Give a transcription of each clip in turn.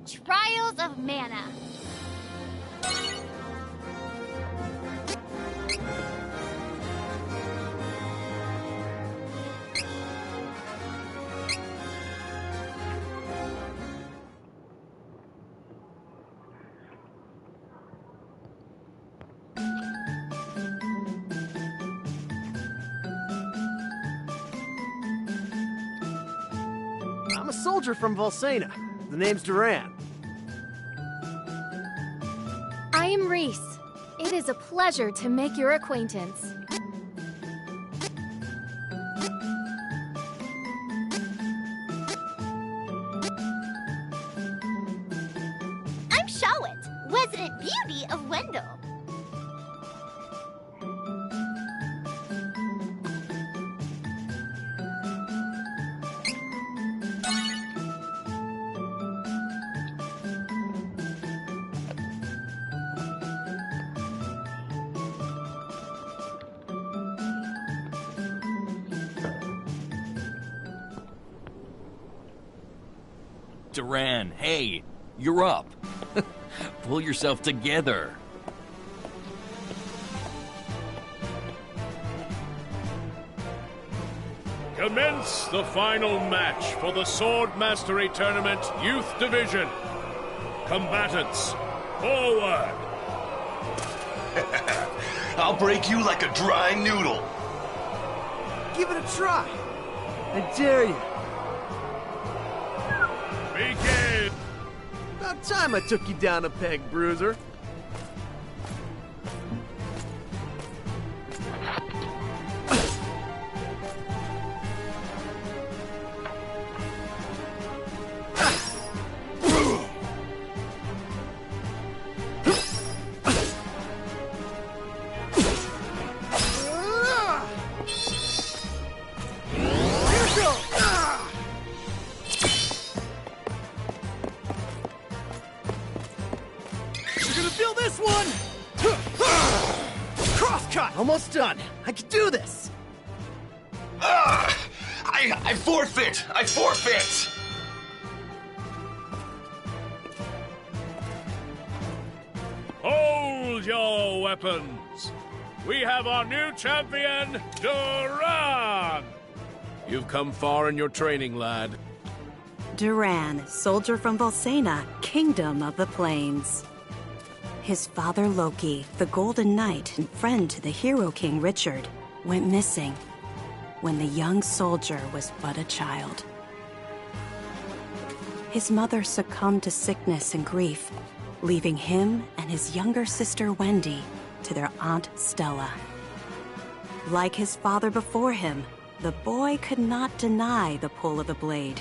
Trials of Mana. I'm a soldier from Volsena. The name's Duran. I am Reese. It is a pleasure to make your acquaintance. I'm Shawit, resident beauty of Wendell. Duran, hey, you're up. Pull yourself together. Commence the final match for the Sword Mastery Tournament Youth Division. Combatants, forward! I'll break you like a dry noodle. Give it a try. I dare you. Begin! About time I took you down a peg, Bruiser. Almost done. I can do this. I forfeit. I forfeit. Hold your weapons. We have our new champion, Duran. You've come far in your training, lad. Duran, soldier from Volsena, Kingdom of the Plains. His father Loki, the Golden Knight and friend to the Hero King Richard, went missing when the young soldier was but a child. His mother succumbed to sickness and grief, leaving him and his younger sister Wendy to their Aunt Stella. Like his father before him, the boy could not deny the pull of the blade.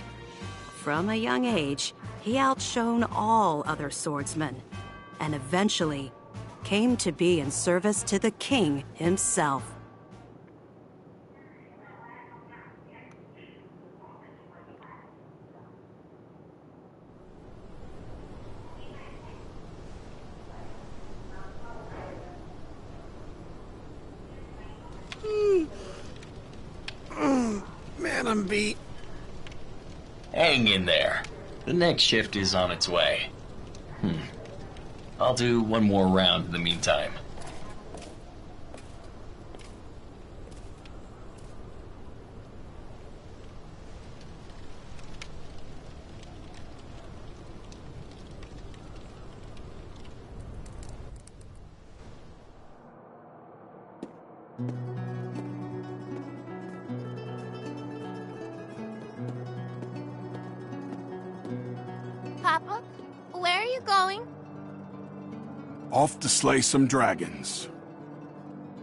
From a young age, he outshone all other swordsmen, and eventually came to be in service to the king himself. Man, I'm beat. Hang in there. The next shift is on its way. I'll do one more round in the meantime. Papa, where are you going? Off to slay some dragons.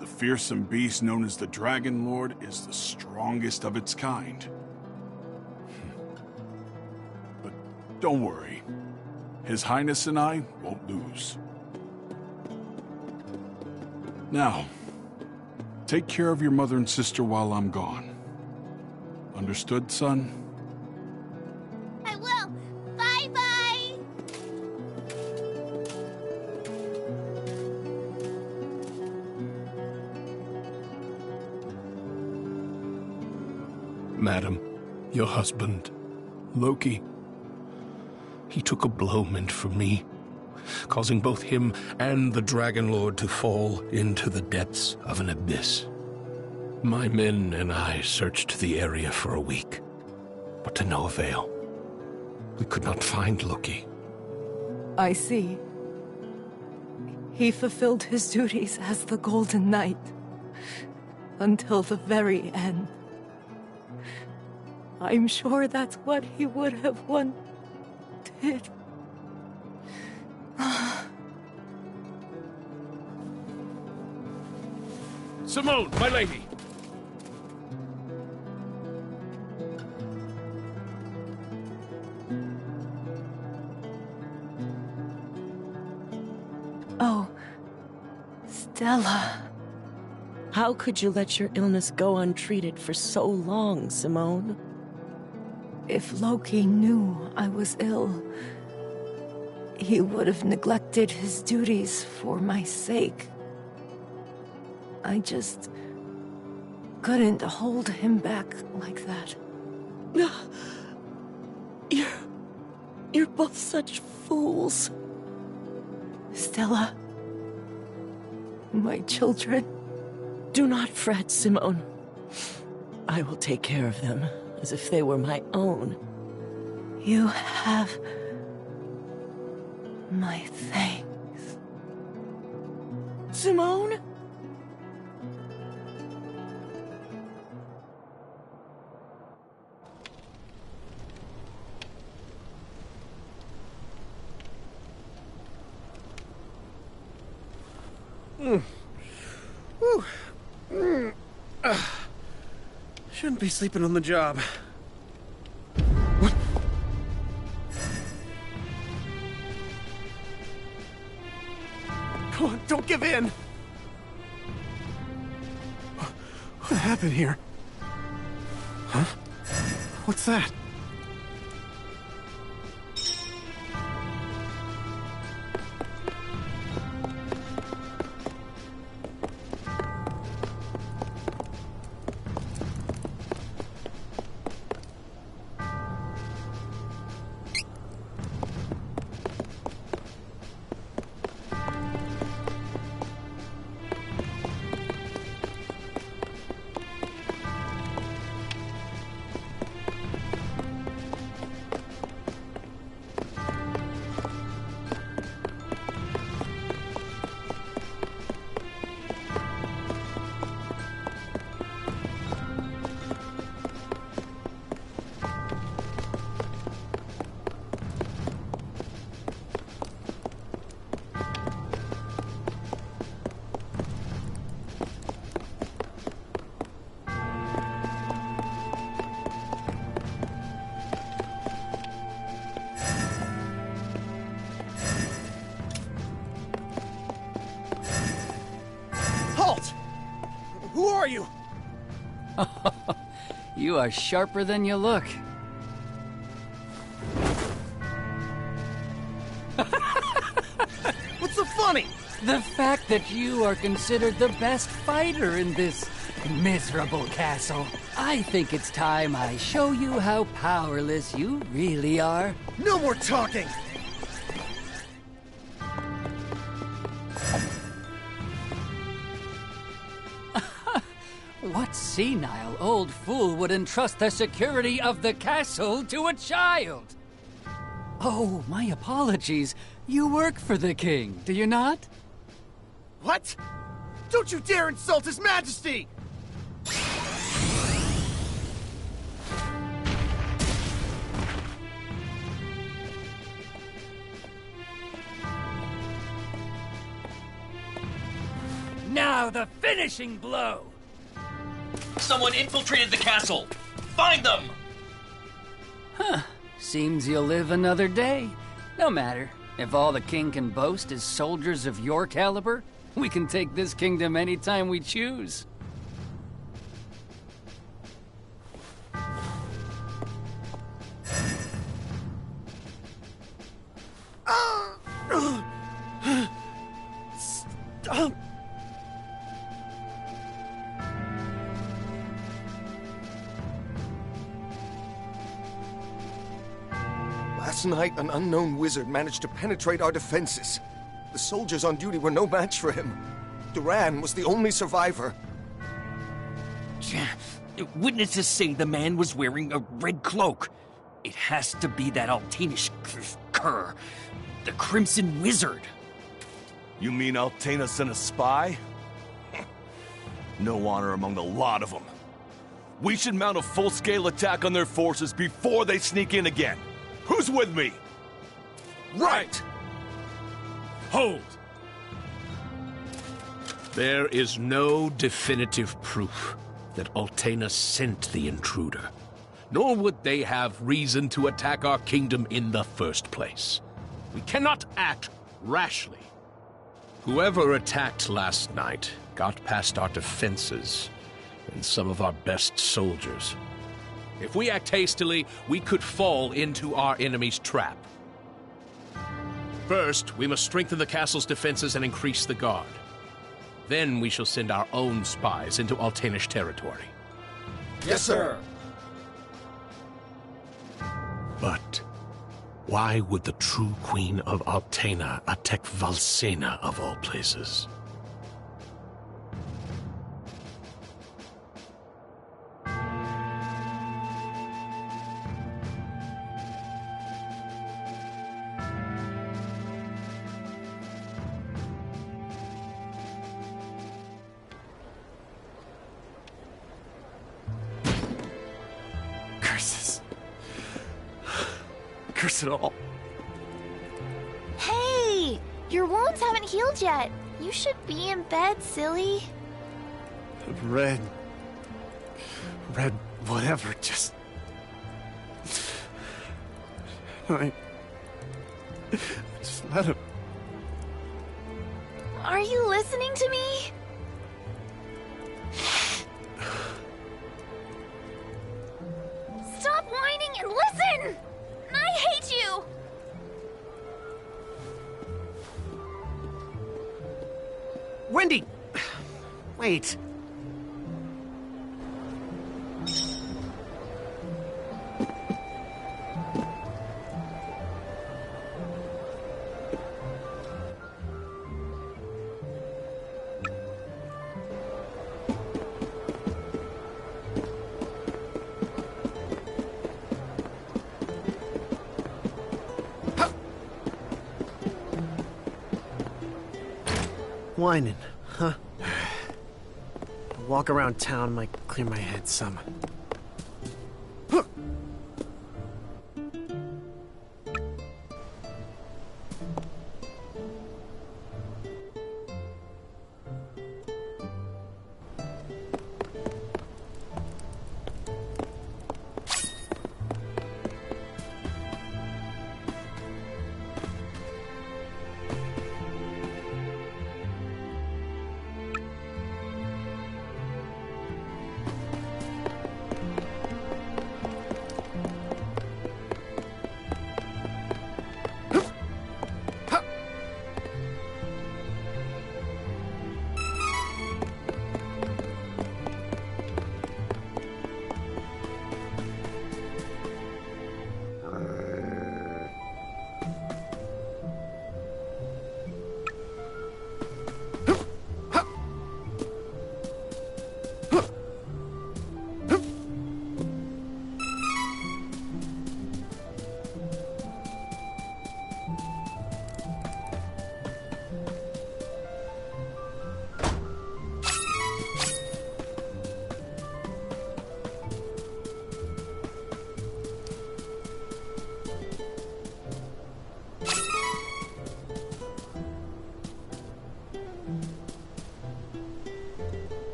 The fearsome beast known as the Dragon Lord is the strongest of its kind. But don't worry. His Highness and I won't lose. Now, take care of your mother and sister while I'm gone. Understood, son? I will. Bye-bye. Madam, your husband, Loki. he took a blow meant for me, causing both him and the Dragon Lord to fall into the depths of an abyss. My men and I searched the area for a week, but to no avail. We could not find Loki. I see. He fulfilled his duties as the Golden Knight until the very end. I'm sure that's what he would have wanted. Simone, my lady! Oh, Stella. How could you let your illness go untreated for so long, Simone? If Loki knew I was ill, he would have neglected his duties for my sake. I just couldn't hold him back like that. You're both such fools. Stella, my children. Do not fret, Simone. I will take care of them as if they were my own. You have my thanks. Simone? Shouldn't be sleeping on the job. Come on, don't give in! What happened here? Huh? What's that? Who are you? You are sharper than you look. What's so funny? The fact that you are considered the best fighter in this miserable castle. I think it's time I show you how powerless you really are. No more talking! What senile old fool would entrust the security of the castle to a child? Oh, my apologies. You work for the king, do you not? What? Don't you dare insult His Majesty! Now the finishing blow! Someone infiltrated the castle! Find them! Huh. Seems you'll live another day. No matter. If all the king can boast is soldiers of your caliber, we can take this kingdom anytime we choose. Stop! Last night, an unknown wizard managed to penetrate our defenses. The soldiers on duty were no match for him. Duran was the only survivor. Witnesses say the man was wearing a red cloak. It has to be that Altanish cur, the Crimson Wizard. You mean Altana sent a spy? No honor among the lot of them. We should mount a full-scale attack on their forces before they sneak in again. Who's with me? Right! Hold! There is no definitive proof that Altana sent the intruder, nor would they have reason to attack our kingdom in the first place. We cannot act rashly. Whoever attacked last night got past our defenses and some of our best soldiers. If we act hastily, we could fall into our enemy's trap. First, we must strengthen the castle's defenses and increase the guard. Then we shall send our own spies into Altanish territory. Yes, sir. But why would the true queen of Altana attack Valsena of all places? Curses. Curse it all. Hey! Your wounds haven't healed yet. You should be in bed, silly. Red, whatever, just... Just let him... Are you listening to me? Stop whining and listen! I hate you! Wendy! Wait. Whining, huh? A walk around town might clear my head some.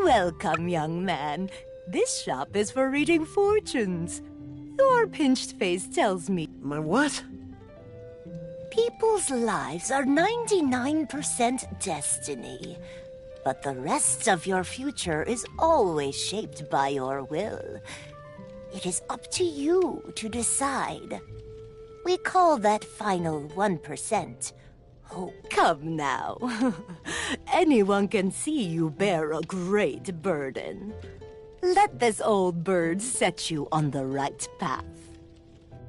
Welcome, young man. This shop is for reading fortunes. Your pinched face tells me... My what? People's lives are 99% destiny. But the rest of your future is always shaped by your will. It is up to you to decide. We call that final 1%. Oh, come now. Anyone can see you bear a great burden. Let this old bird set you on the right path.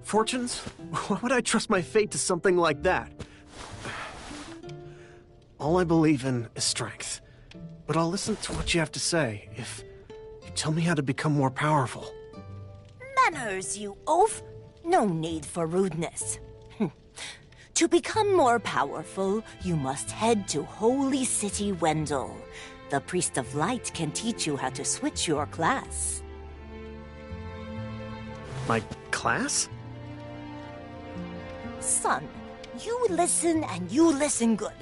Fortunes? Why would I trust my fate to something like that? All I believe in is strength. But I'll listen to what you have to say if you tell me how to become more powerful. Manners, you oaf! No need for rudeness. To become more powerful, you must head to Holy City Wendell. The Priest of Light can teach you how to switch your class. My class? Son, you listen and you listen good.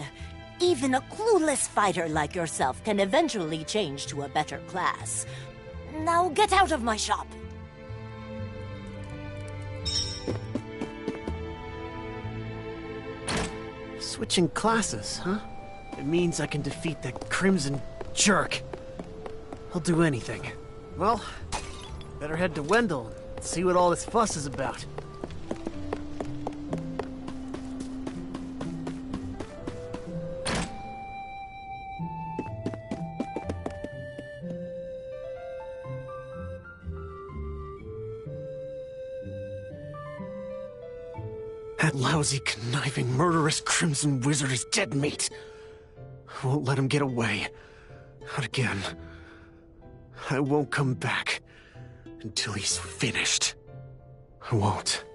Even a clueless fighter like yourself can eventually change to a better class. Now get out of my shop! Switching classes, huh? It means I can defeat that crimson jerk. I'll do anything. Well, better head to Wendell and see what all this fuss is about. That lousy, conniving, murderous Crimson Wizard is dead meat. I won't let him get away. Not again. I won't come back until he's finished. I won't.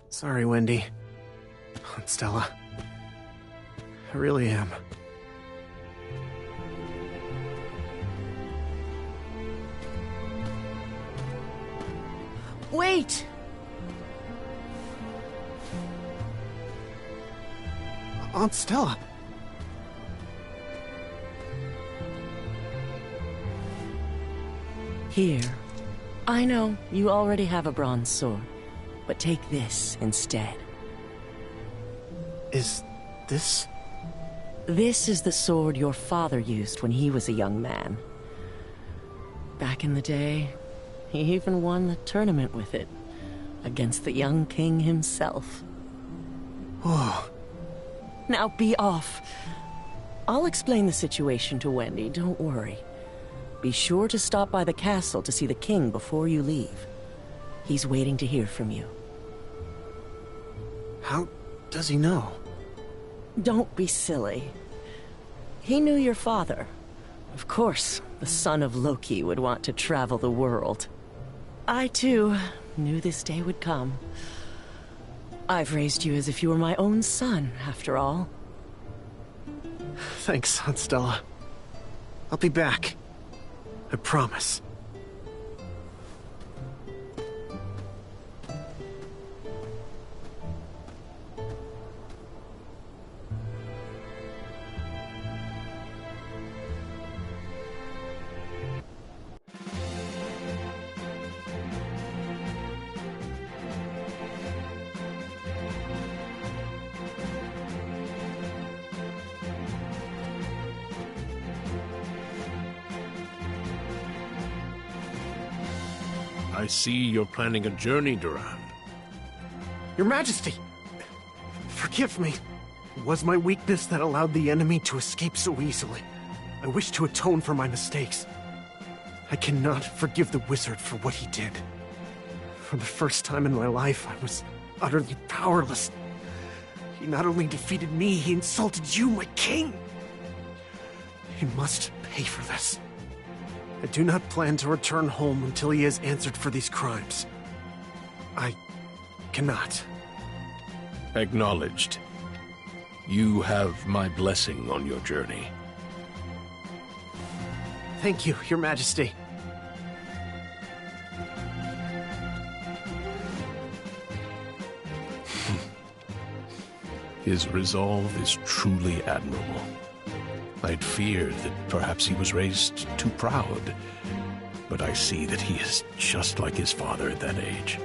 Sorry, Wendy. Aunt Stella. I really am. Wait! Aunt Stella. Here. I know, you already have a bronze sword, but take this instead. Is this? This is the sword your father used when he was a young man. Back in the day, he even won the tournament with it, against the young king himself. Oh. Now be off. I'll explain the situation to Wendy, don't worry. Be sure to stop by the castle to see the king before you leave. He's waiting to hear from you. How does he know? Don't be silly. He knew your father. Of course, the son of Loki would want to travel the world. I, too, knew this day would come. I've raised you as if you were my own son, after all. Thanks, Aunt Stella. I'll be back. I promise. I see you're planning a journey, Duran. Your Majesty! Forgive me. It was my weakness that allowed the enemy to escape so easily. I wish to atone for my mistakes. I cannot forgive the wizard for what he did. For the first time in my life, I was utterly powerless. He not only defeated me, he insulted you, my king! He must pay for this. I do not plan to return home until he has answered for these crimes. I cannot. Acknowledged. You have my blessing on your journey. Thank you, Your Majesty. His resolve is truly admirable. I'd feared that perhaps he was raised too proud, but I see that he is just like his father at that age.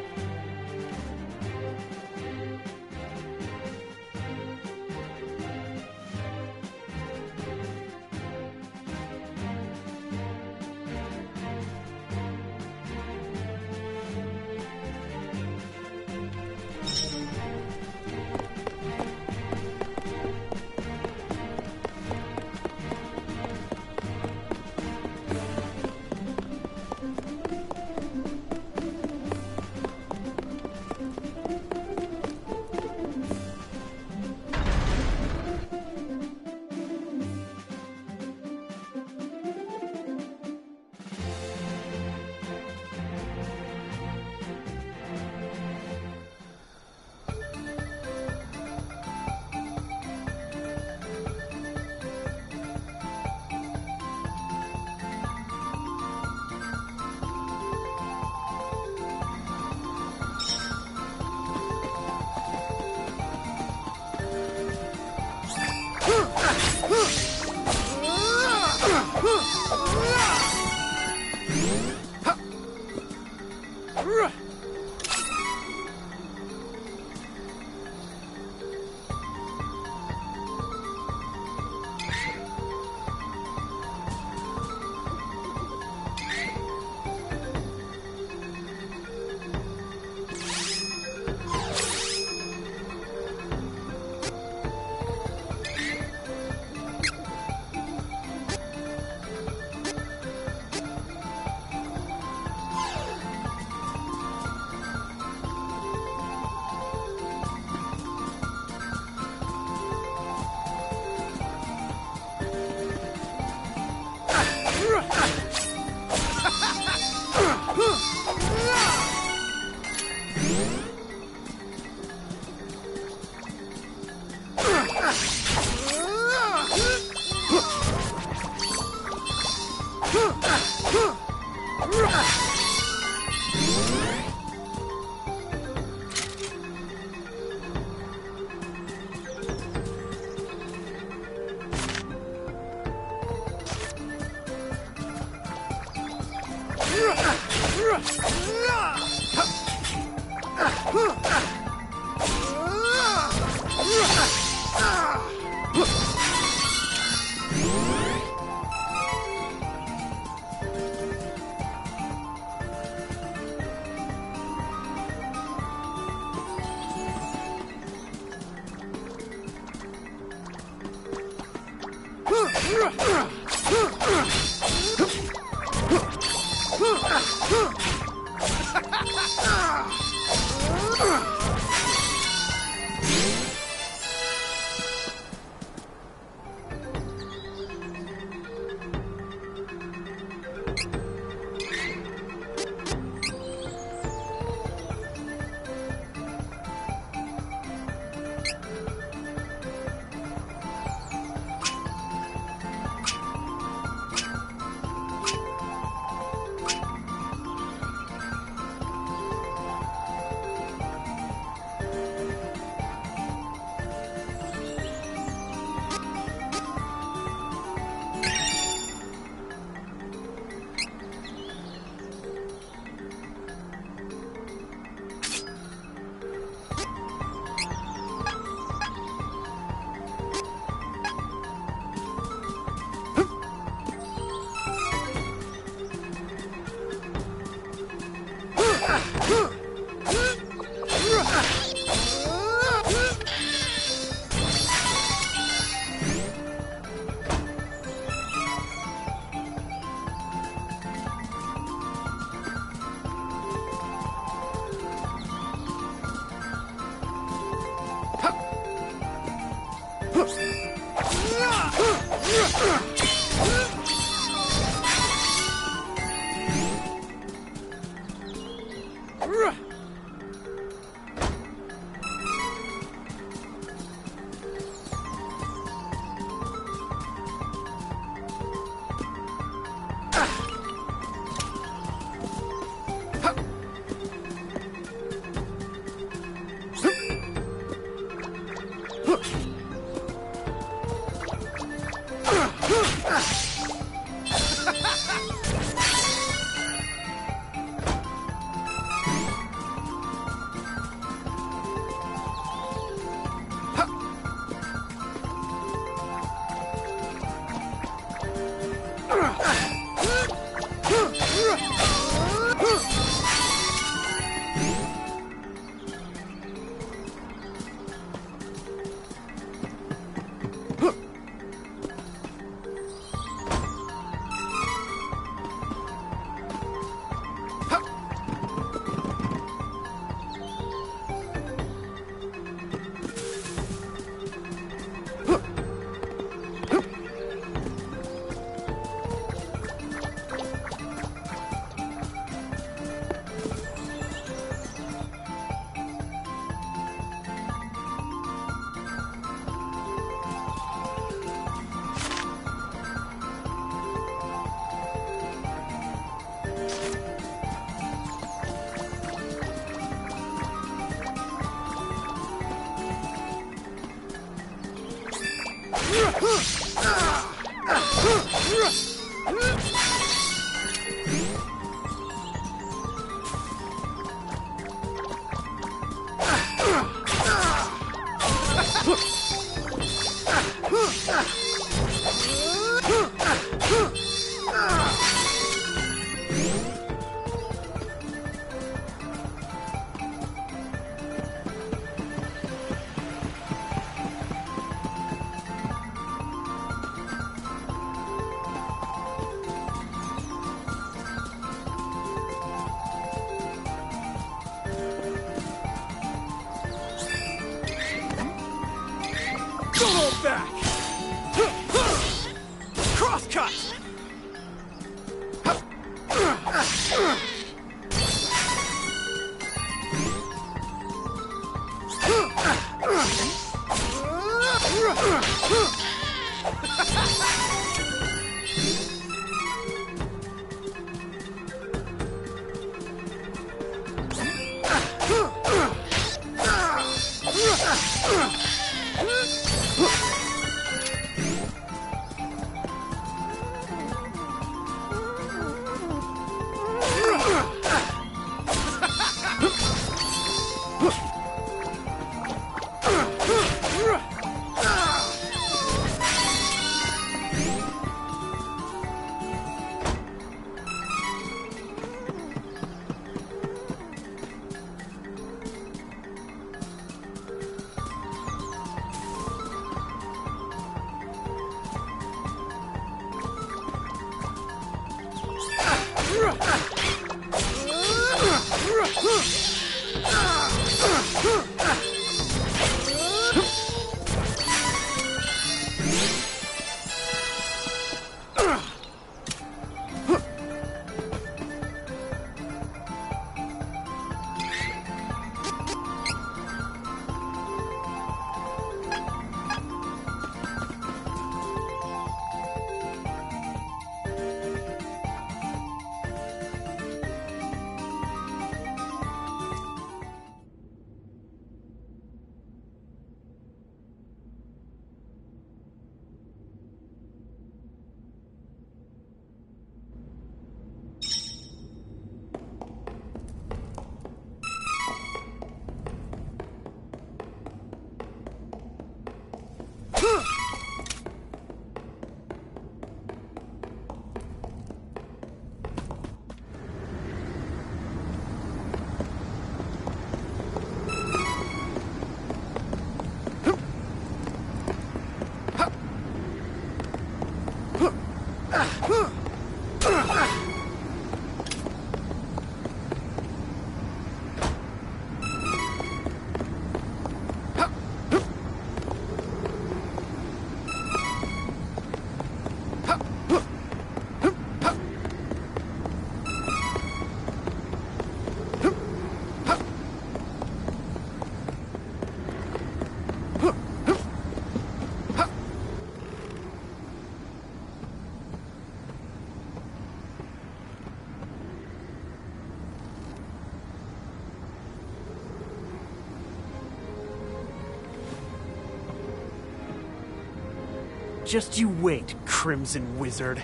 Just you wait, Crimson Wizard.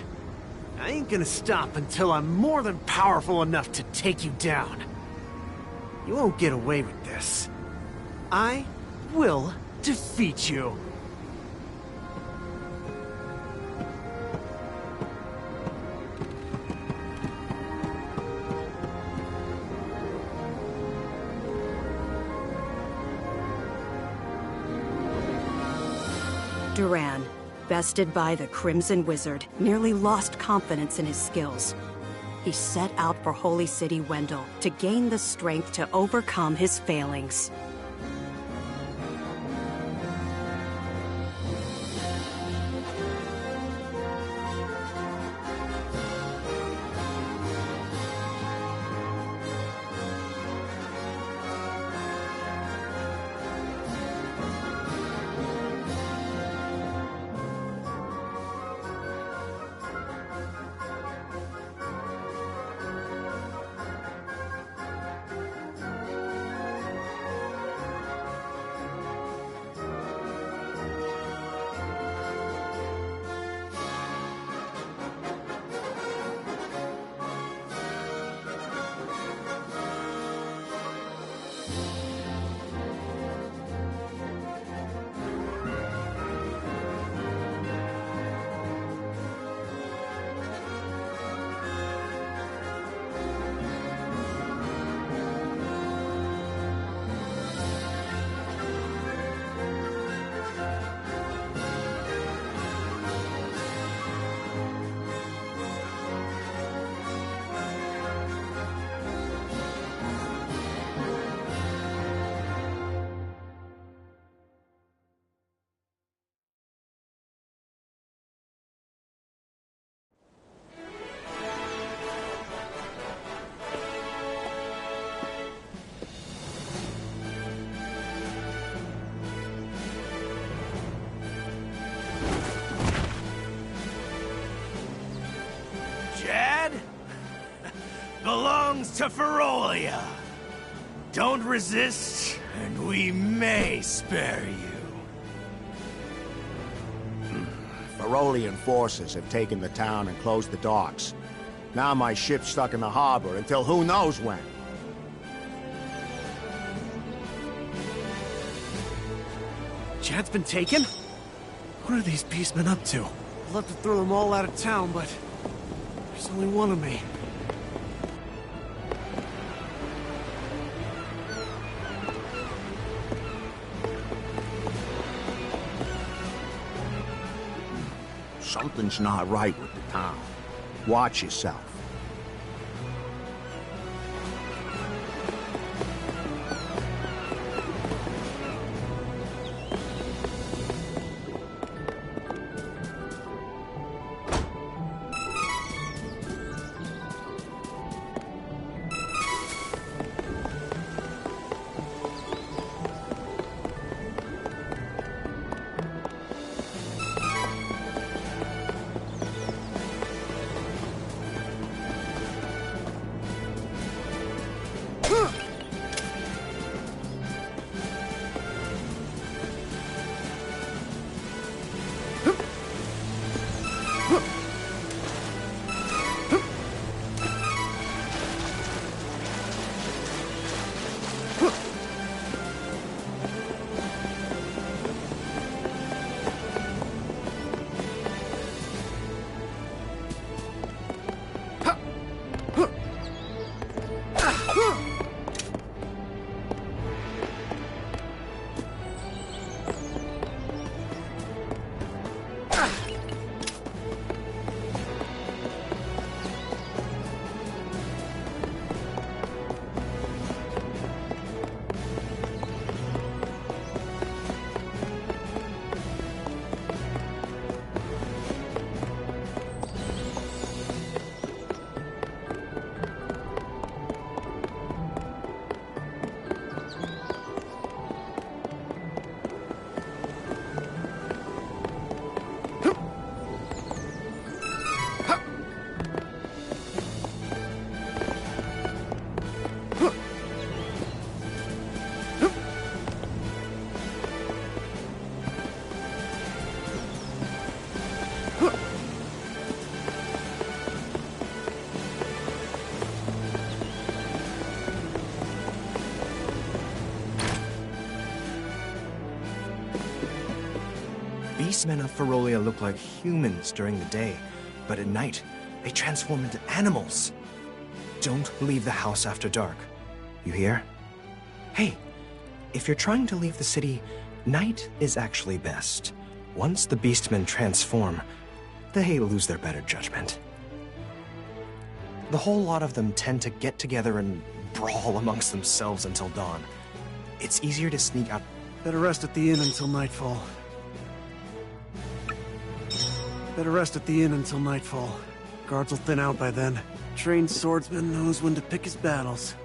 I ain't gonna stop until I'm more than powerful enough to take you down. You won't get away with this. I will defeat you. Duran, bested by the Crimson Wizard, nearly lost confidence in his skills. He set out for Holy City Wendell to gain the strength to overcome his failings. Belongs to Ferolia. Don't resist, and we may spare you. Ferolian forces have taken the town and closed the docks. Now my ship's stuck in the harbor until who knows when. Chad's been taken? What are these beastmen up to? I'd love to throw them all out of town, but there's only one of me. Something's not right with the town. Watch yourself. beastmen of Ferolia look like humans during the day, but at night, they transform into animals. Don't leave the house after dark. You hear? Hey, if you're trying to leave the city, night is actually best. Once the beastmen transform, they lose their better judgment. The whole lot of them tend to get together and brawl amongst themselves until dawn. It's easier to sneak out. Better rest at the inn until nightfall. Better rest at the inn until nightfall. Guards will thin out by then. Trained swordsman knows when to pick his battles.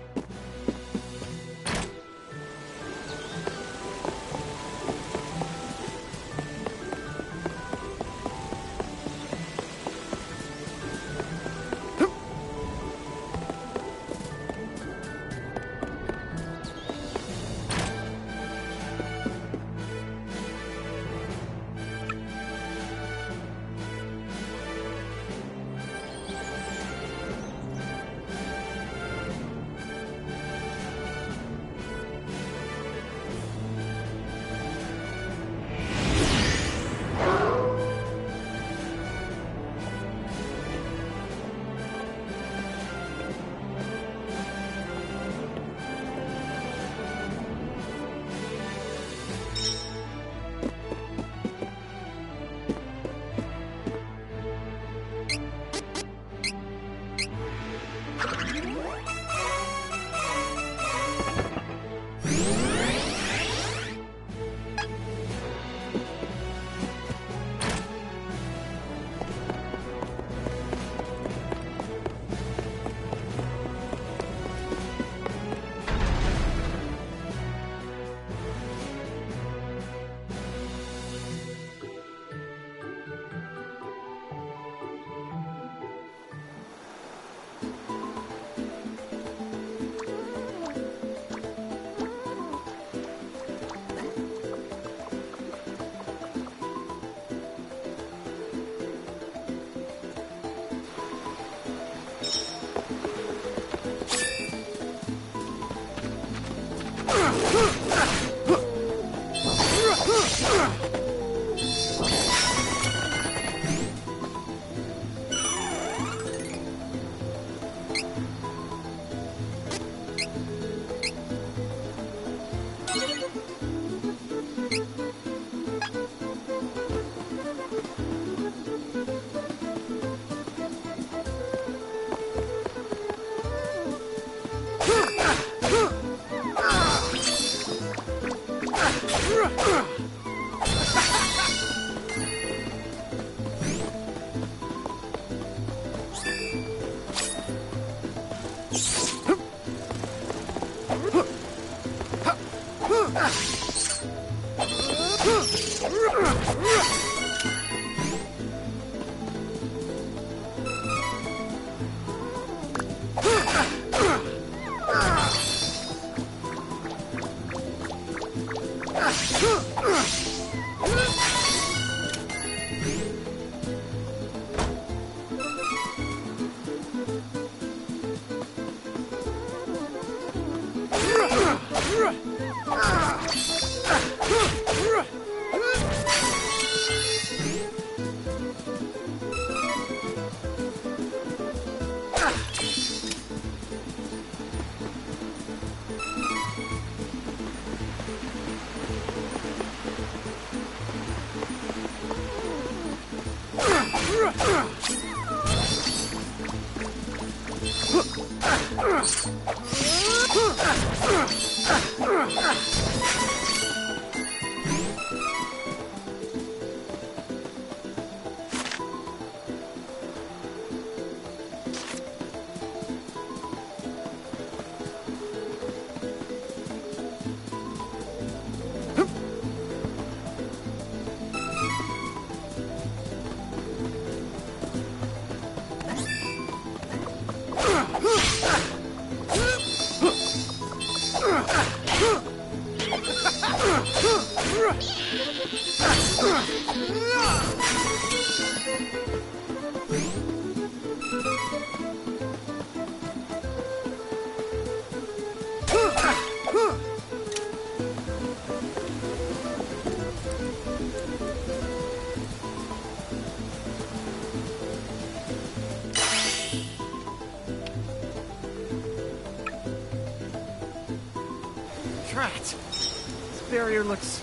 Drat! This barrier looks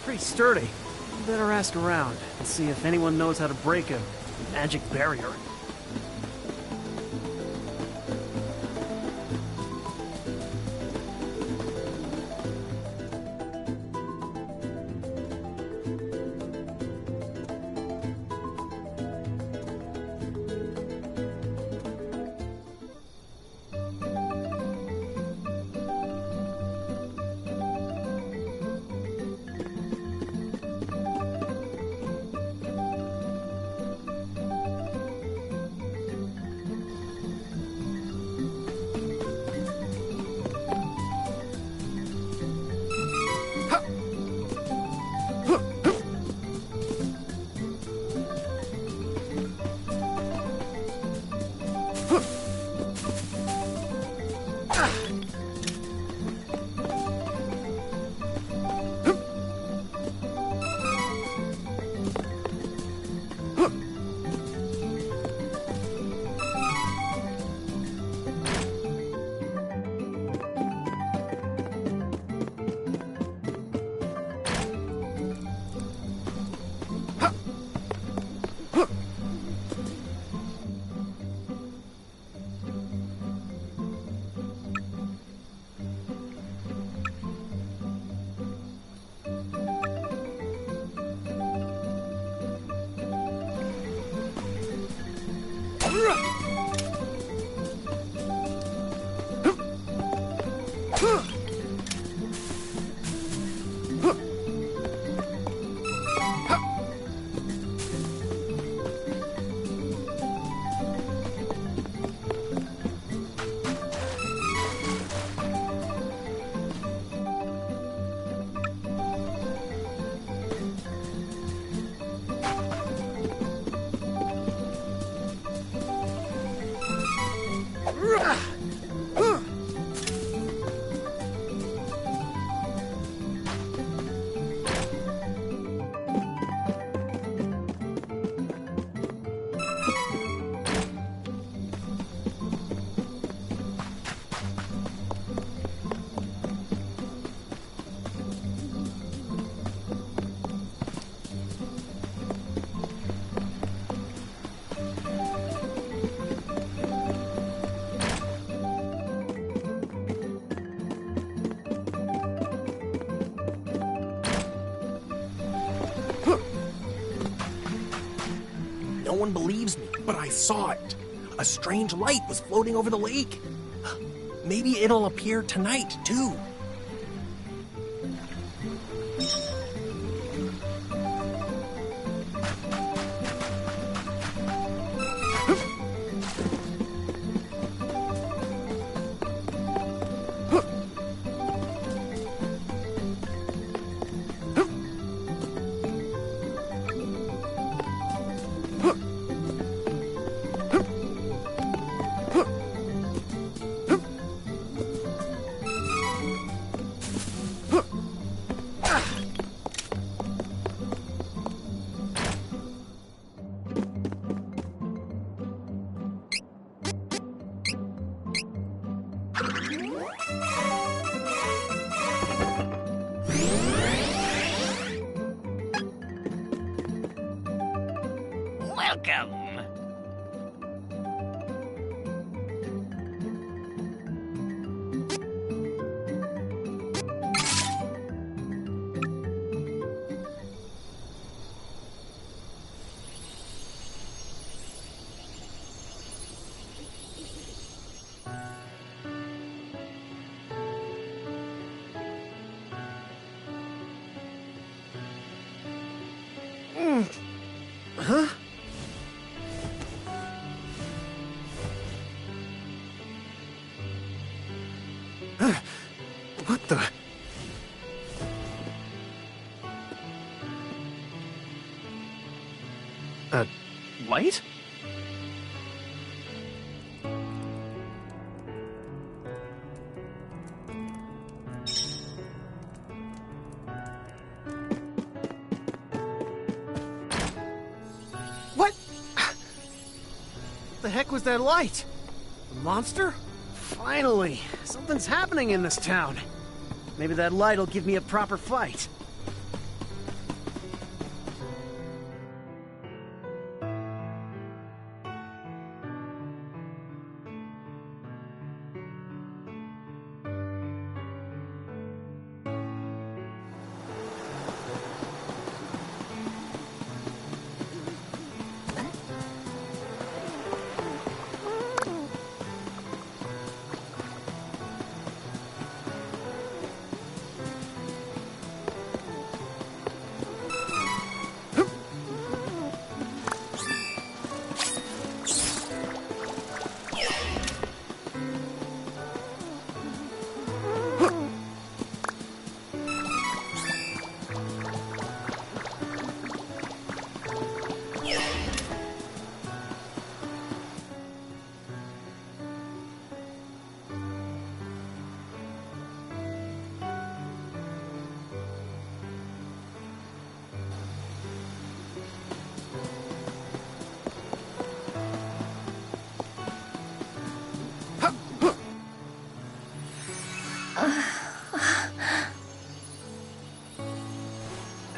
pretty sturdy. Better ask around and see if anyone knows how to break a magic barrier. No one believes me, but I saw it. A strange light was floating over the lake. Maybe it'll appear tonight, too. Welcome. Huh? What the? Light? What? The heck was that light? A monster? Finally, something's happening in this town. Maybe that light'll give me a proper fight.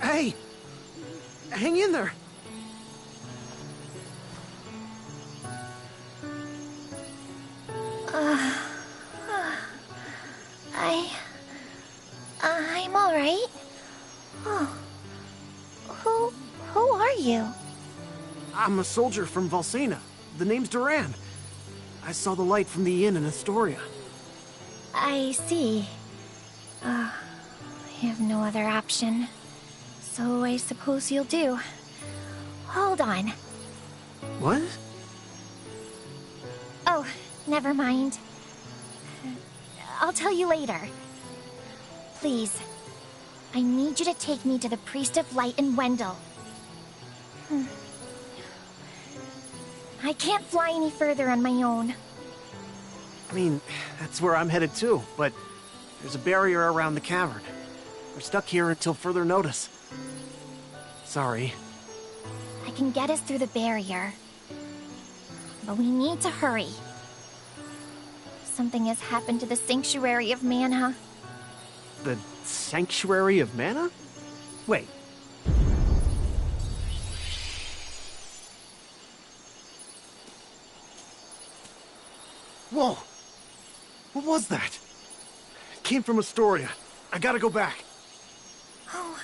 Hey! Hang in there! I'm alright. Oh. Who are you? I'm a soldier from Valsena. The name's Duran. I saw the light from the inn in Astoria. I see. I have no other option. So I suppose you'll do. Hold on. What? Oh, never mind. I'll tell you later. Please, I need you to take me to the Priest of Light in Wendell. I can't fly any further on my own. I mean, that's where I'm headed too, but there's a barrier around the cavern. We're stuck here until further notice. Sorry. I can get us through the barrier. But we need to hurry. Something has happened to the Sanctuary of Mana. The Sanctuary of Mana? Wait. Whoa! What was that? It came from Astoria. I gotta go back. Oh,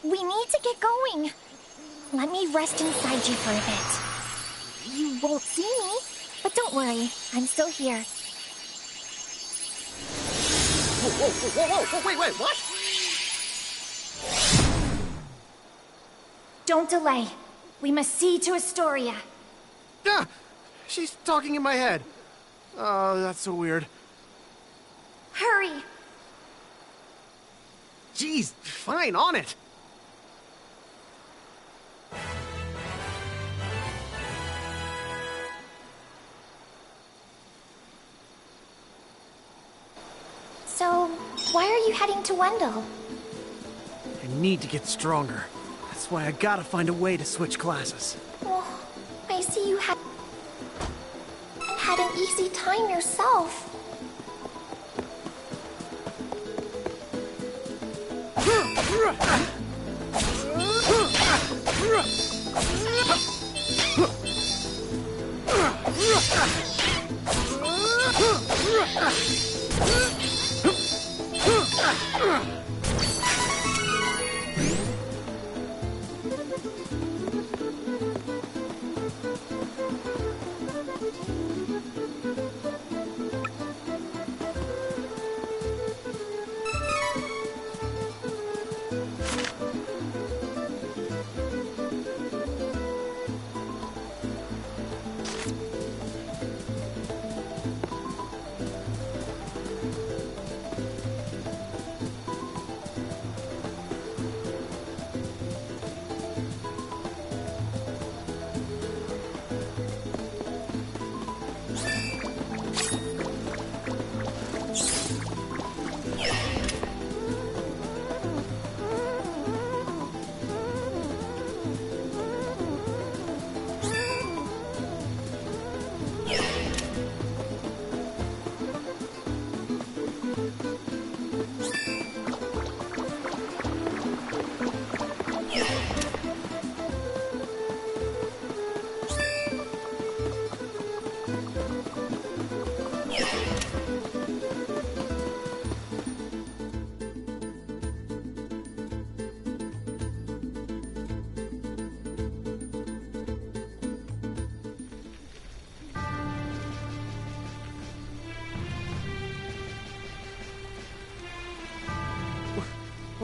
we need to get going. Let me rest inside you for a bit. You won't see me, but don't worry, I'm still here. Whoa, wait, what? Don't delay. We must see to Astoria. Ah! She's talking in my head. Oh, that's so weird. Hurry! Jeez, fine, on it. So, why are you heading to Wendell? I need to get stronger. That's why I gotta find a way to switch classes. Oh, I see you had an easy time yourself.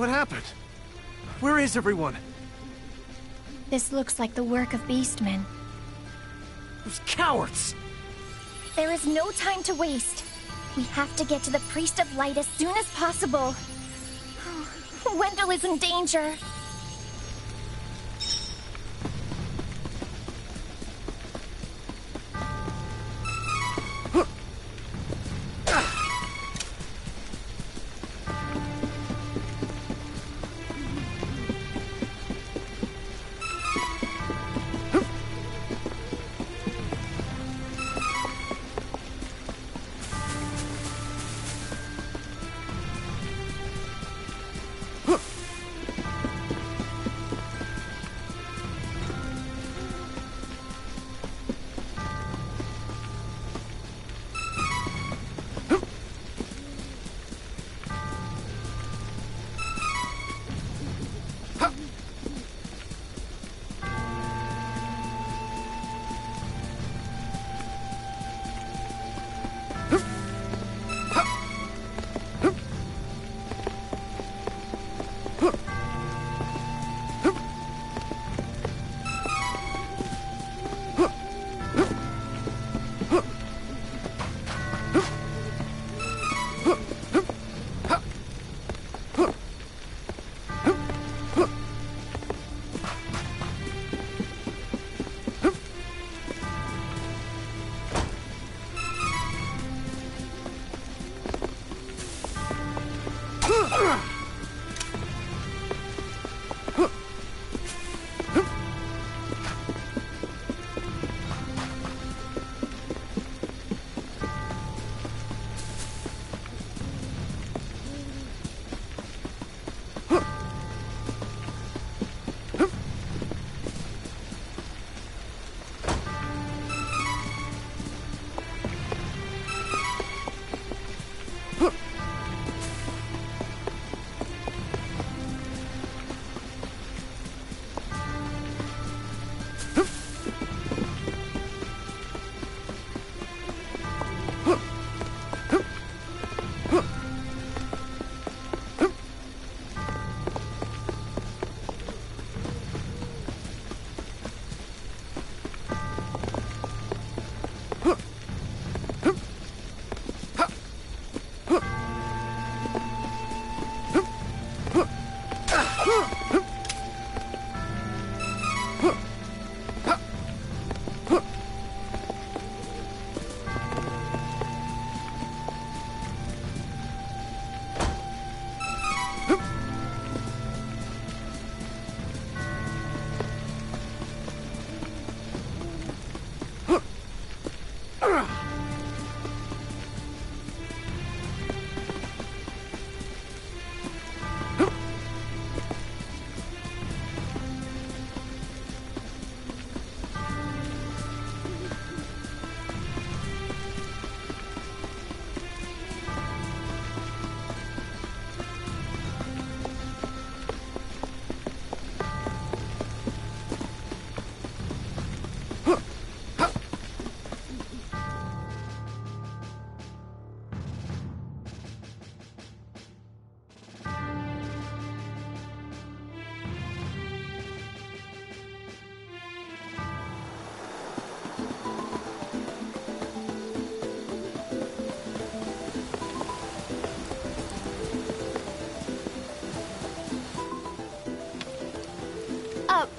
What happened? Where is everyone? This looks like the work of beastmen. Those cowards! There is no time to waste. We have to get to the Priest of Light as soon as possible. Wendell is in danger.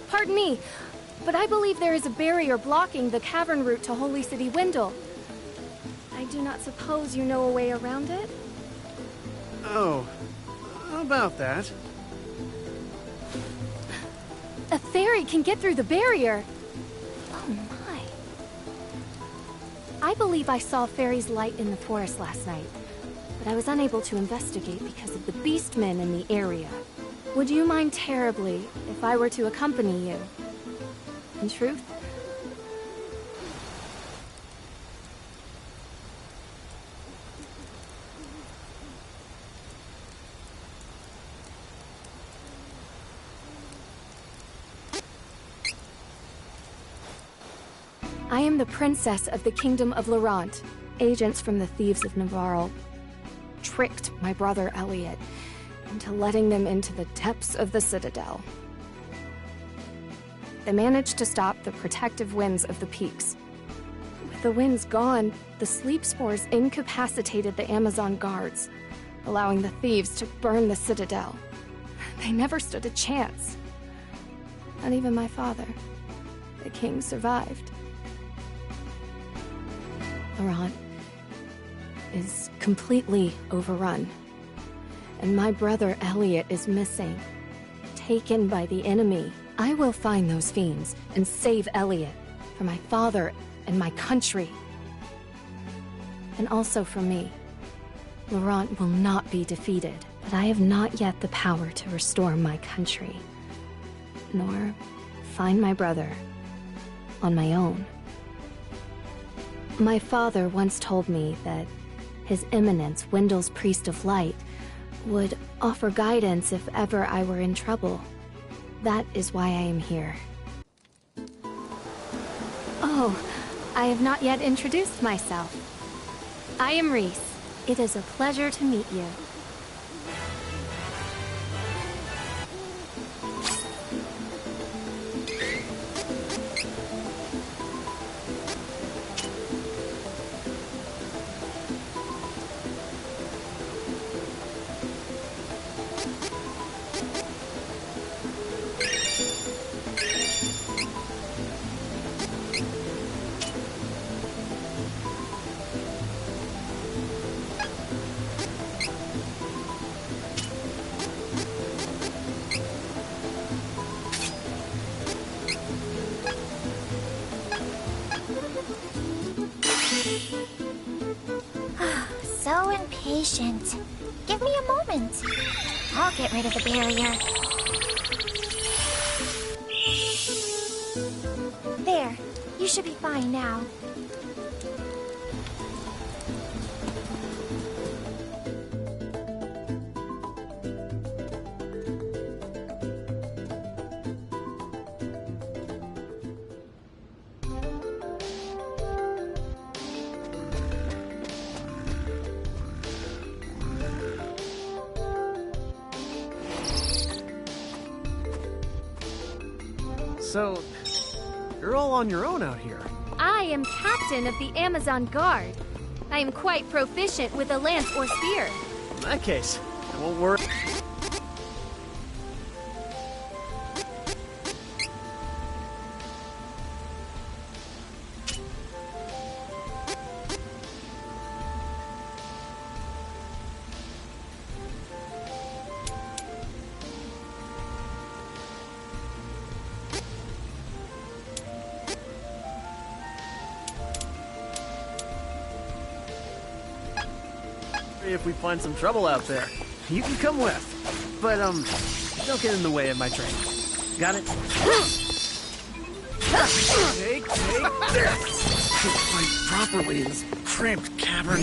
Pardon me, but I believe there is a barrier blocking the cavern route to Holy City Wendell. I do not suppose you know a way around it? Oh, how about that? A fairy can get through the barrier! Oh my. I believe I saw fairy's light in the forest last night, but I was unable to investigate because of the beastmen in the area. Would you mind terribly if I were to accompany you? In truth? I am the princess of the Kingdom of Laurent. Agents from the Thieves of Navarre tricked my brother Elliot, into letting them into the depths of the Citadel. They managed to stop the protective winds of the peaks. With the winds gone, the sleep spores incapacitated the Amazon guards, allowing the thieves to burn the Citadel. They never stood a chance. Not even my father. The king survived. Laurent is completely overrun. And my brother Elliot is missing. Taken by the enemy. I will find those fiends and save Elliot for my father and my country. And also for me. Laurent will not be defeated, but I have not yet the power to restore my country. Nor find my brother on my own. My father once told me that His Eminence, Wendell's Priest of Light, would offer guidance if ever I were in trouble. That is why I am here. Oh, I have not yet introduced myself. I am Reese. It is a pleasure to meet you. So impatient. Give me a moment. I'll get rid of the barrier. There. You should be fine now. So, you're all on your own out here. I am captain of the Amazon Guard. I am quite proficient with a lance or spear. In that case, I won't worry. If we find some trouble out there, you can come with. But, don't get in the way of my training. Got it? Take this! Fight properly in this cramped cavern.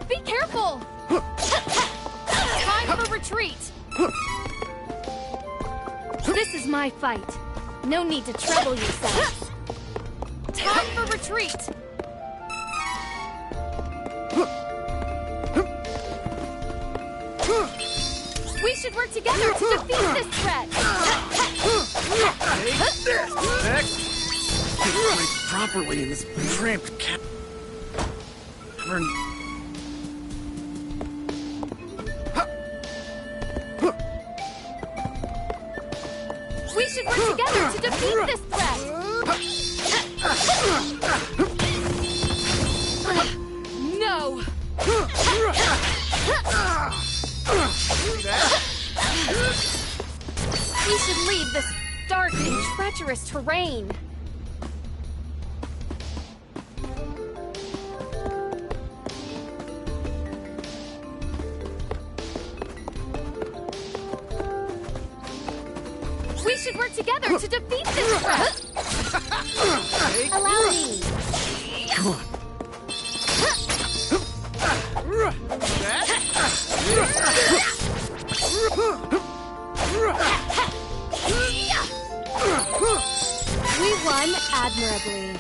Be careful! Time for retreat! This is my fight. No need to trouble yourselves. Time for retreat! We should work together to defeat this threat! Take this! Next! Fight properly in this cramped cavern. defeat this threat! No! We should leave this dark and treacherous terrain. We should work together to defeat this threat. Allow me. Come on. We won admirably.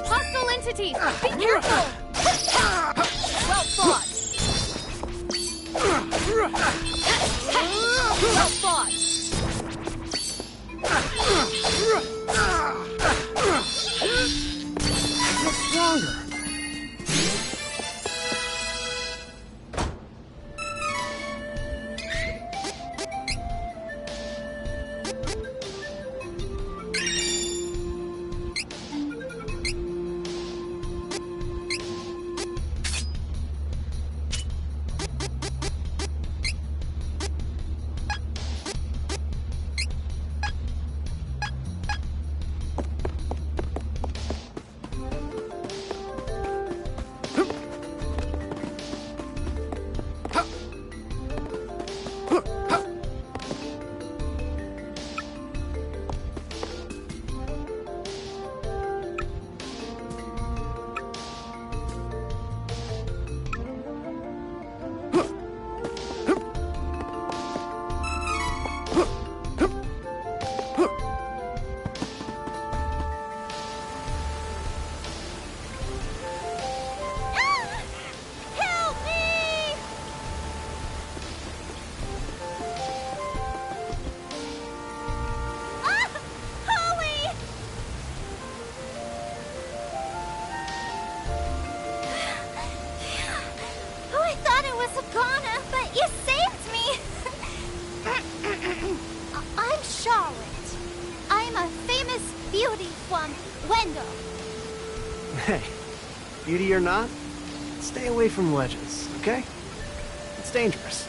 Hostile entities, be careful! Well fought. Well fought. Get stronger. Hey, beauty or not, stay away from ledges, okay? It's dangerous.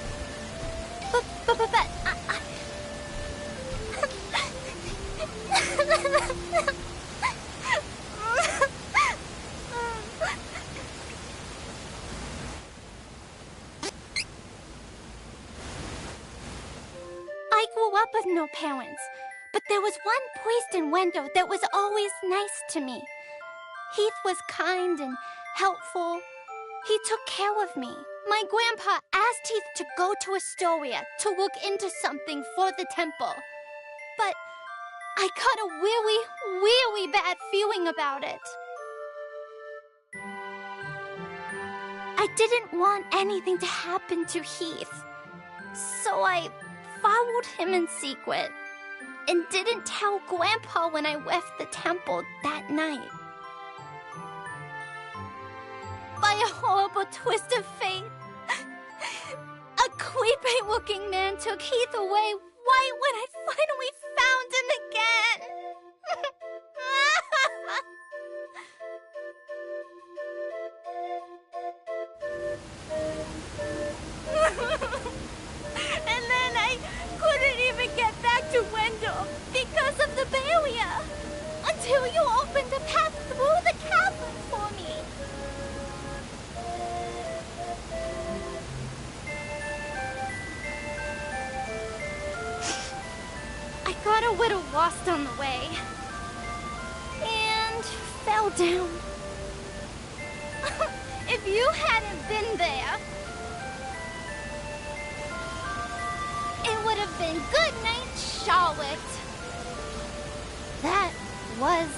But I grew up with no parents, but there was one priest in Wendo that was always nice to me. Heath was kind and helpful. He took care of me. My grandpa asked Heath to go to Astoria to look into something for the temple. But I got a really, really bad feeling about it. I didn't want anything to happen to Heath, so I followed him in secret and didn't tell Grandpa when I left the temple that night. By a horrible twist of fate, a creepy-looking man took Heath away right when I finally found him again. And then I couldn't even get back to Wendell because of the barrier, until you opened a path through the cavern for me. I got a little lost on the way, and fell down. If you hadn't been there, it would have been good night, Charlotte. That was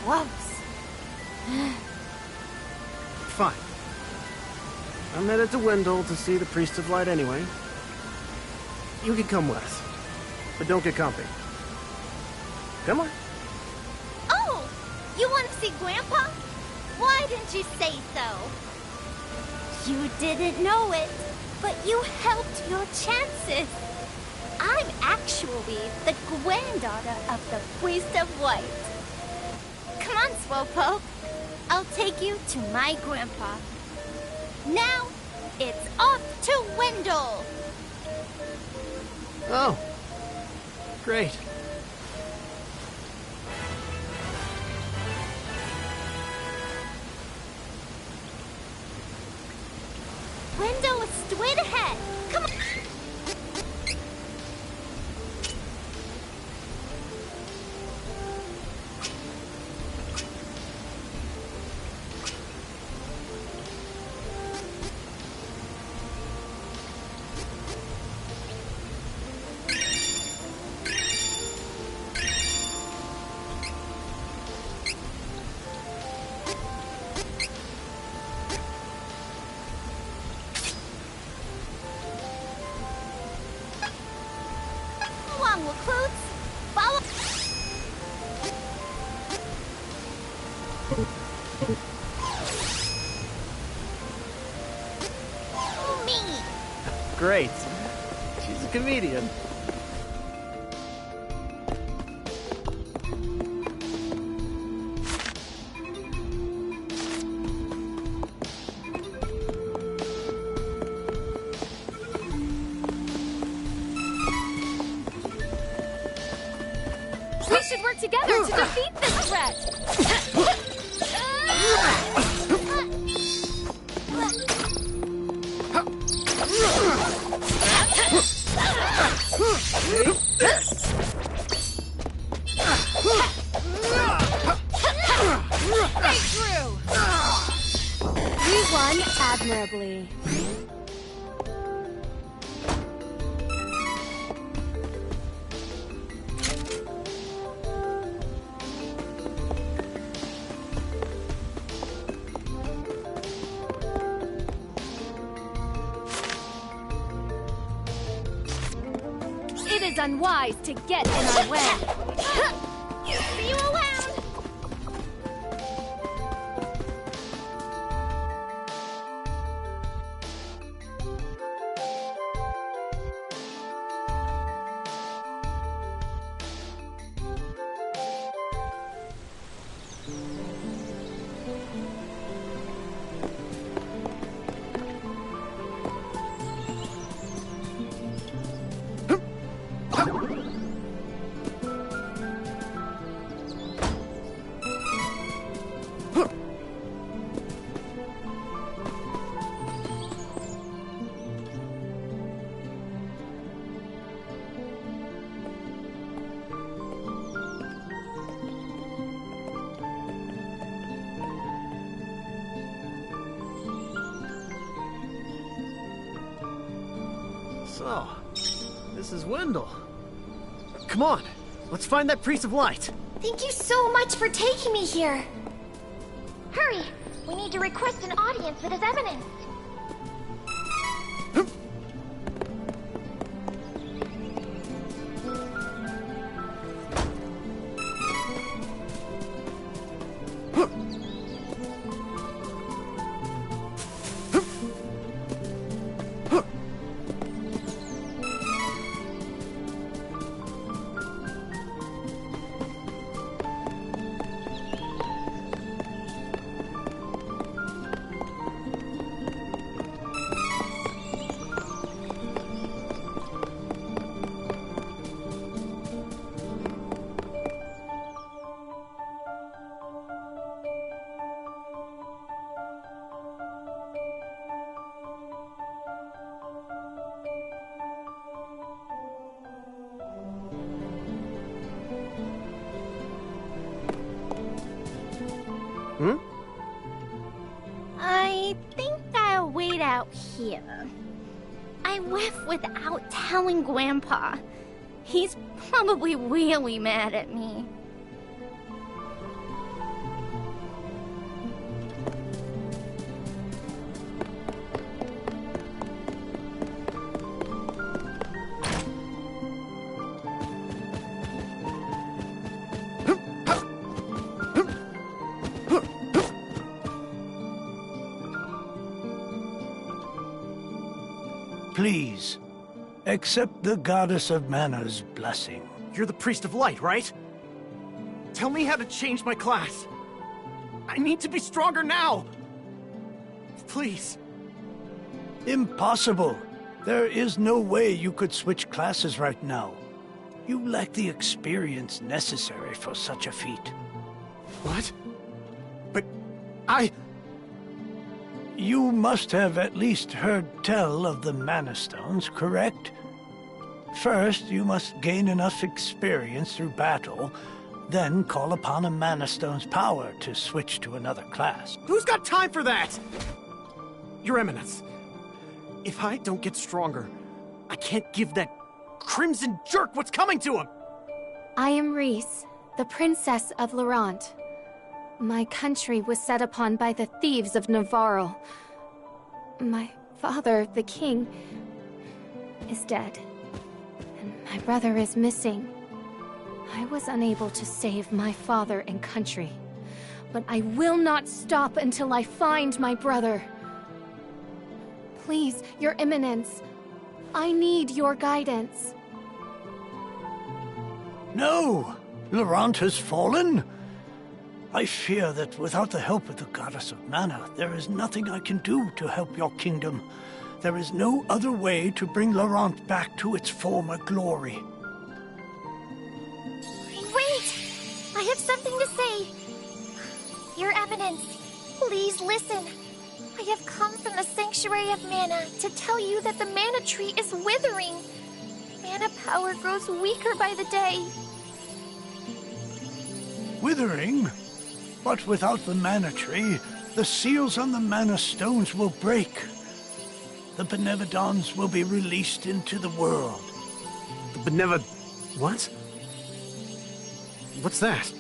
close. Fine. I'm headed to Wendell to see the Priest of Light anyway. You can come with us. But don't get comfy. Come on. Oh! You want to see Grandpa? Why didn't you say so? You didn't know it, but you helped your chances. I'm actually the granddaughter of the Priest of White. Come on, Slowpoke. I'll take you to my grandpa. Now, it's off to Wendell. Oh. Great. Wendell is straight ahead. Come on. Great. She's a comedian. We should work together to defeat this threat! Stay true! We won admirably. It is unwise to get in our way. See you around. So, this is Wendell. Come on, let's find that Priest of Light. Thank you so much for taking me here. Hurry! We need to request an audience with His Eminence. I think I'll wait out here. I left without telling Grandpa. He's probably really mad at me. Please, accept the Goddess of Mana's blessing. You're the Priest of Light, right? Tell me how to change my class. I need to be stronger now. Please. Impossible. There is no way you could switch classes right now. You lack the experience necessary for such a feat. What? But You must have at least heard tell of the Mana Stones, correct? First, you must gain enough experience through battle, then call upon a Mana Stone's power to switch to another class. Who's got time for that? Your Eminence, if I don't get stronger, I can't give that crimson jerk what's coming to him! I am Reese, the Princess of Laurent. My country was set upon by the thieves of Navarro. My father, the king, is dead. And my brother is missing. I was unable to save my father and country. But I will not stop until I find my brother. Please, Your Eminence, I need your guidance. No! Laurent has fallen? I fear that without the help of the Goddess of Mana, there is nothing I can do to help your kingdom. There is no other way to bring Laurent back to its former glory. Wait! I have something to say. Your Eminence, please listen. I have come from the Sanctuary of Mana to tell you that the Mana Tree is withering. Mana power grows weaker by the day. Withering? But without the Mana Tree, the seals on the Mana Stones will break. The Benevodons will be released into the world. The what? What's that?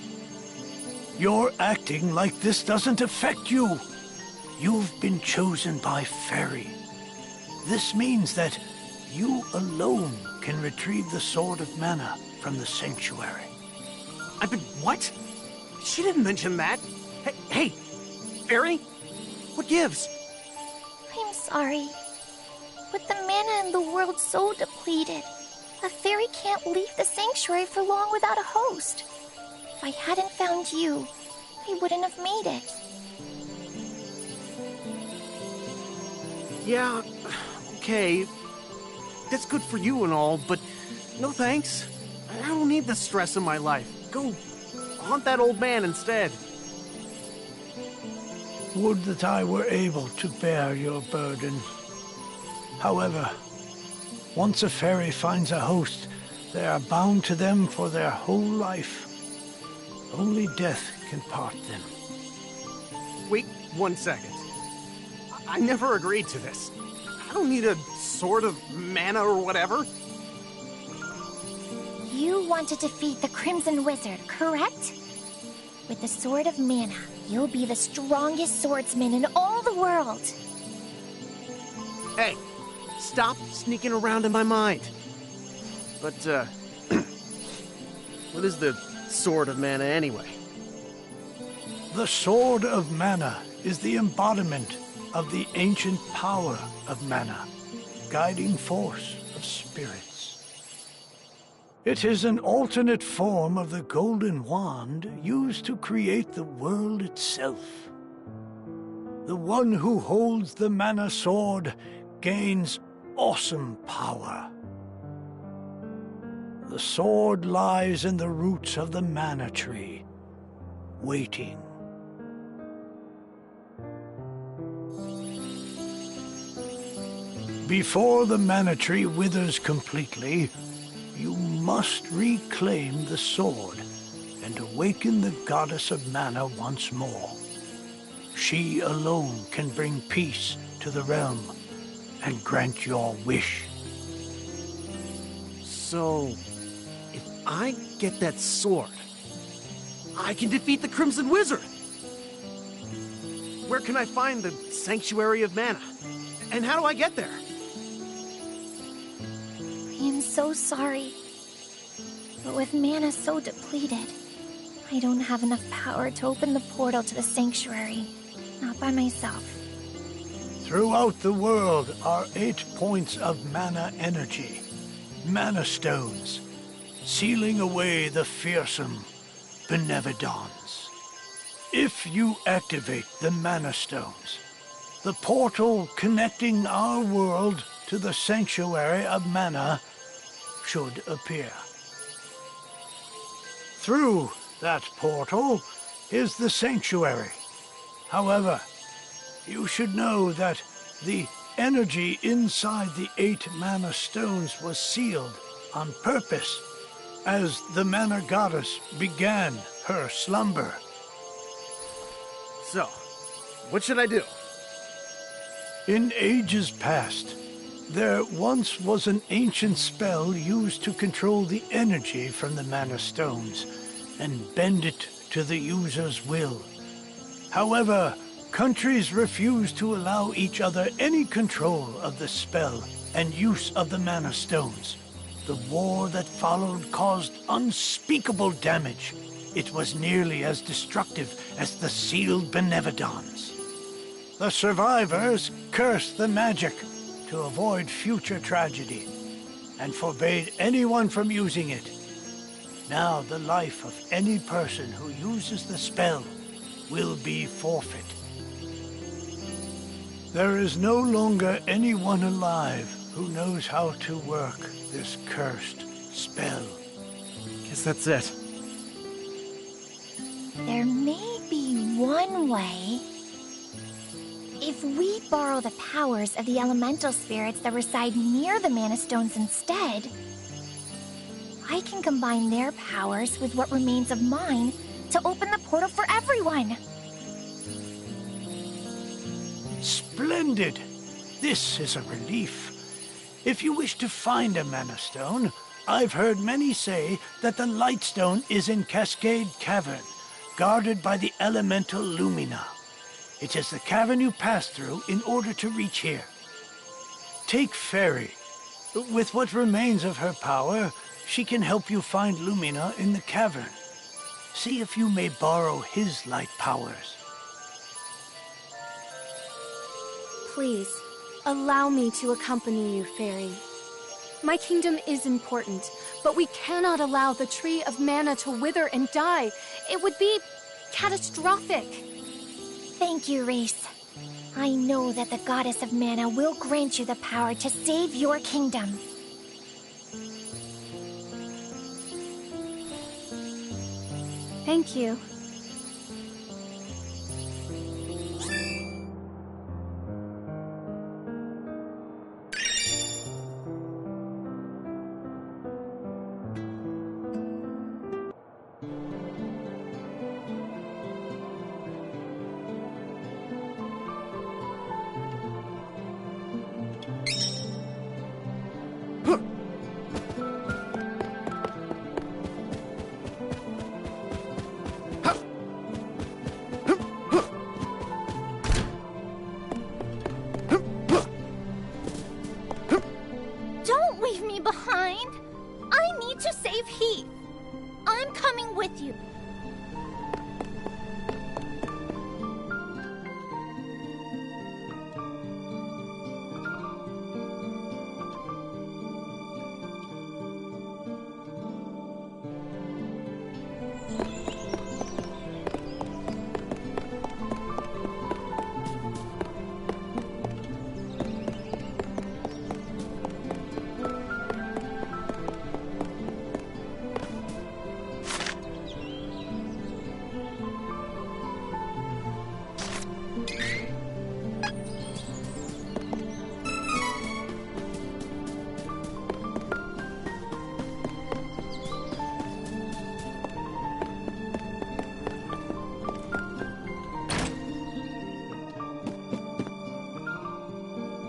You're acting like this doesn't affect you. You've been chosen by Fairy. This means that you alone can retrieve the Sword of Mana from the Sanctuary. I've been what? She didn't mention that. Hey, Fairy? What gives? I'm sorry. With the mana in the world so depleted, a fairy can't leave the sanctuary for long without a host. If I hadn't found you, I wouldn't have made it. Yeah, okay. That's good for you and all, but no thanks. I don't need the stress in my life. Go haunt that old man instead. Would that I were able to bear your burden. However, once a fairy finds a host, they are bound to them for their whole life. Only death can part them. Wait 1 second. I never agreed to this. I don't need a sword of mana or whatever. You want to defeat the Crimson Wizard, correct? With the Sword of Mana, you'll be the strongest swordsman in all the world. Hey, stop sneaking around in my mind. But, what is the Sword of Mana anyway? The Sword of Mana is the embodiment of the ancient power of Mana, guiding force of spirits. It is an alternate form of the Golden Wand used to create the world itself. The one who holds the Mana Sword gains awesome power. The sword lies in the roots of the Mana Tree, waiting. Before the Mana Tree withers completely, you must reclaim the sword and awaken the Goddess of Mana once more. She alone can bring peace to the realm and grant your wish. So, if I get that sword, I can defeat the Crimson Wizard! Where can I find the Sanctuary of Mana? And how do I get there? I am so sorry. But with mana so depleted, I don't have enough power to open the portal to the sanctuary. Not by myself. Throughout the world are 8 points of mana energy, mana stones, sealing away the fearsome benevolence. If you activate the mana stones, the portal connecting our world to the sanctuary of mana should appear. Through that portal is the sanctuary. However, you should know that the energy inside the 8 mana stones was sealed on purpose as the mana goddess began her slumber. So, what should I do? In ages past, there once was an ancient spell used to control the energy from the mana stones and bend it to the user's will. However, countries refused to allow each other any control of the spell and use of the mana stones. The war that followed caused unspeakable damage. It was nearly as destructive as the sealed benevolence. The survivors cursed the magic to avoid future tragedy and forbade anyone from using it. Now the life of any person who uses the spell will be forfeit. There is no longer anyone alive who knows how to work this cursed spell. Guess that's it. There may be one way. If we borrow the powers of the elemental spirits that reside near the mana stones instead, I can combine their powers with what remains of mine to open the portal for everyone. Splendid! This is a relief. If you wish to find a mana stone, I've heard many say that the Lightstone is in Cascade Cavern, guarded by the elemental Lumina. It is the cavern you pass through in order to reach here. Take Fairy. With what remains of her power, she can help you find Lumina in the cavern. See if you may borrow his light powers. Please, allow me to accompany you, Fairy. My kingdom is important, but we cannot allow the Tree of Mana to wither and die. It would be catastrophic. Thank you, Reese. I know that the Goddess of Mana will grant you the power to save your kingdom. Thank you. Don't leave me behind. I need to save Heath. I'm coming with you.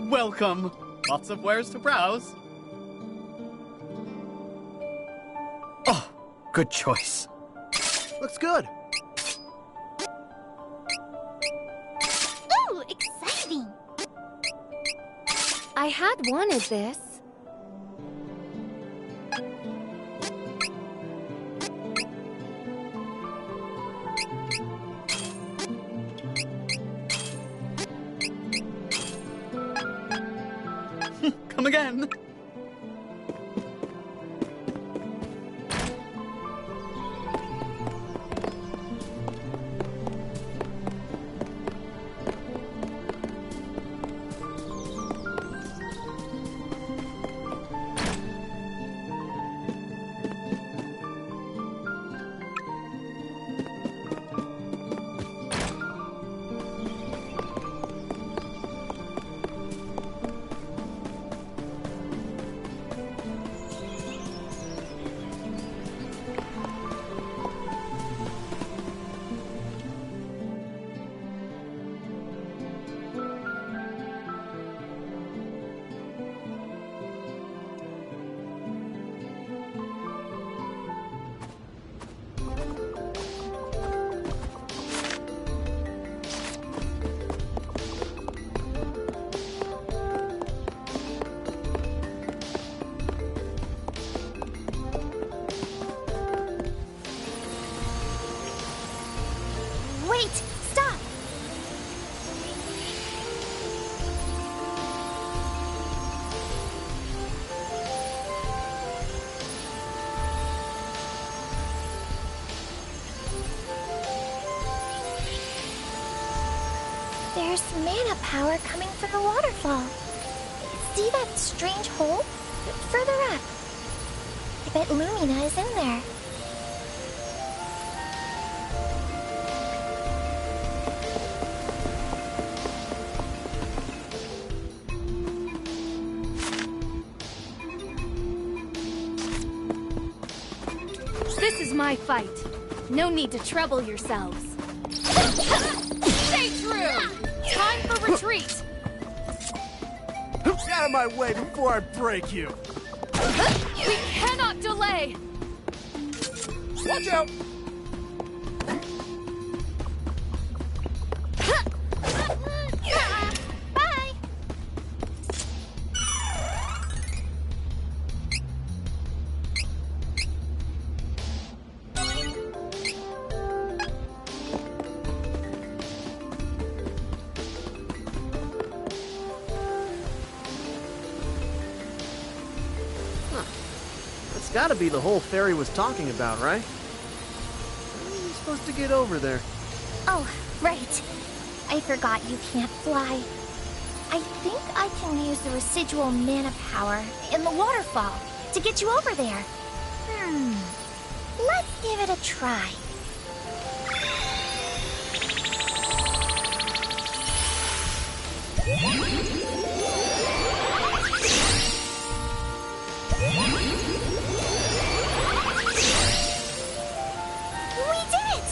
Welcome. Lots of wares to browse. Oh, good choice. Looks good. Ooh, exciting. I had wanted this. Come again. Wait! Stop! There's mana power coming from the waterfall. See that strange hole? Further up. I bet Lumina is in there. This is my fight. No need to trouble yourselves. Stay true! Time for retreat! Get out of my way before I break you! We cannot delay! Watch out! Bye! That's gotta be the hole Fairy was talking about, right? How are you supposed to get over there? Oh, right. I forgot you can't fly. I think I can use the residual mana power in the waterfall to get you over there. Let's give it a try. We did it!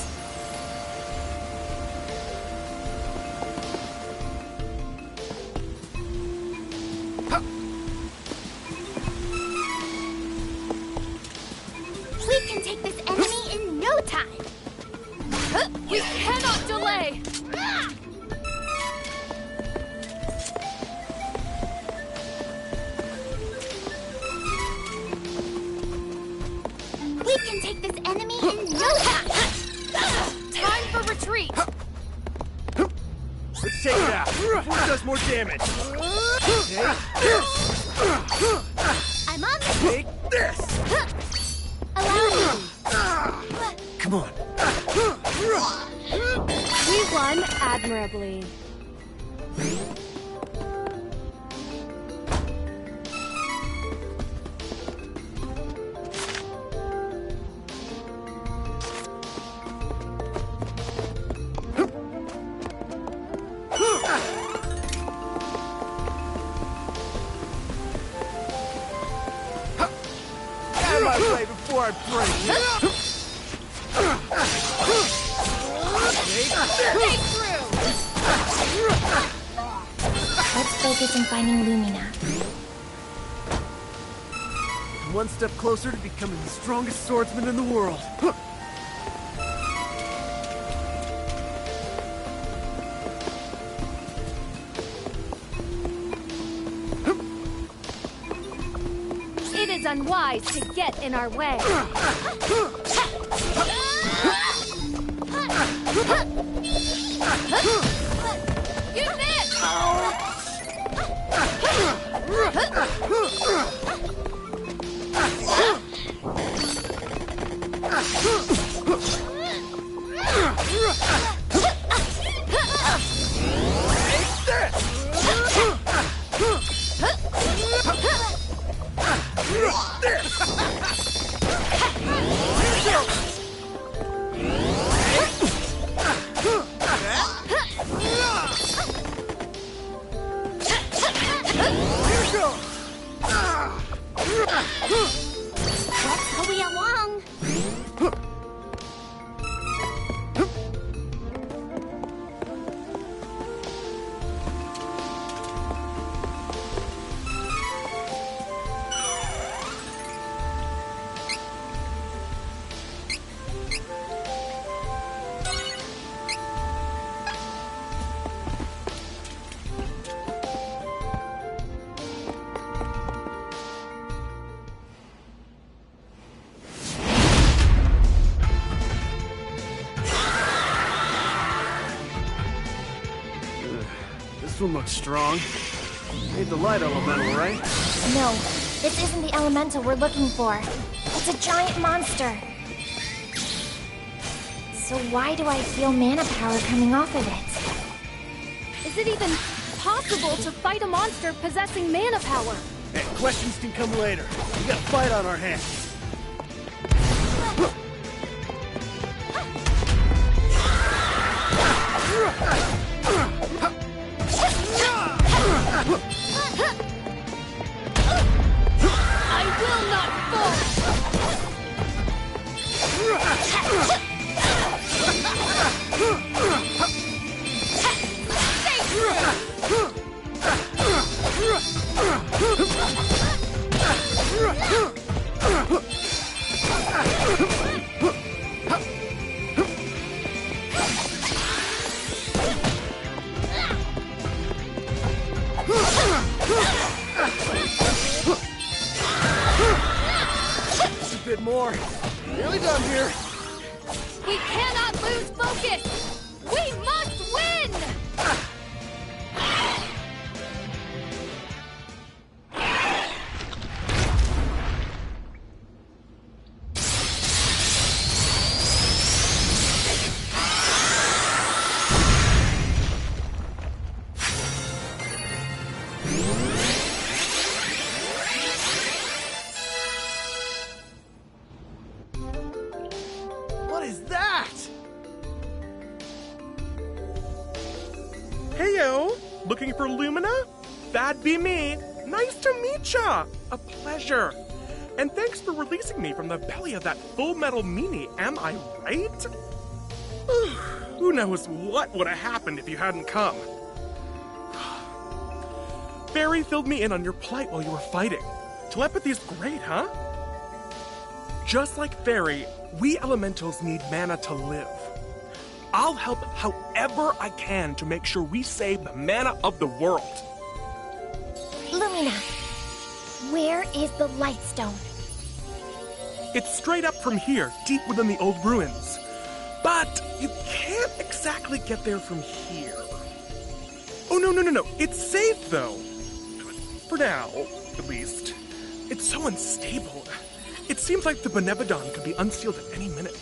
We can take this enemy in no time. We cannot delay! We can take this enemy in no time. Time for retreat! Let's take it out before it does more damage! I'm on the... Take this! Allow me. Come on. We won admirably. Get out of my way before I break you! Stay true! Let's focus on finding Lumina. One step closer to becoming the strongest swordsman in the world. It is unwise to get in our way. You missed! Let's hurry along. This one looks strong. Ain't the light elemental, right? No, this isn't the elemental we're looking for. It's a giant monster. So why do I feel mana power coming off of it? Is it even possible to fight a monster possessing mana power? Hey, questions can come later. We got a fight on our hands. I will not fall! Just a bit more. Nearly done here. We cannot lose focus! We must win! What is that? Heyo! Looking for Lumina? That'd be me. Nice to meet ya! A pleasure. And thanks for releasing me from the belly of that Full Metal meanie, am I right? Who knows what would have happened if you hadn't come. Fairy filled me in on your plight while you were fighting. Telepathy's great, huh? Just like Fairy, we elementals need mana to live. I'll help however I can to make sure we save the mana of the world. Lumina, where is the Lightstone? It's straight up from here, deep within the old ruins. But you can't exactly get there from here. Oh, no. It's safe, though. For now, at least. It's so unstable. It seems like the Benevodon could be unsealed at any minute.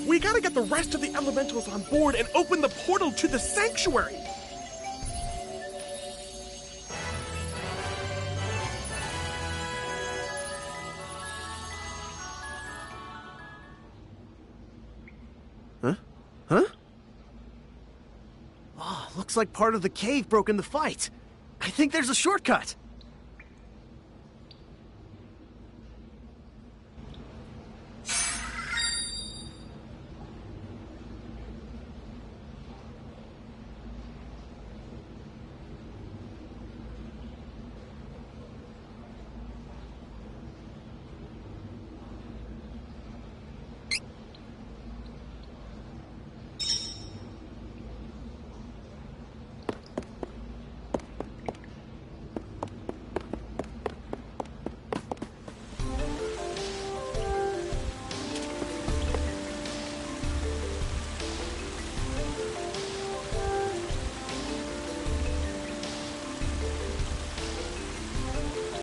We gotta get the rest of the elementals on board and open the portal to the sanctuary. Huh? Oh, looks like part of the cave broke in the fight. I think there's a shortcut.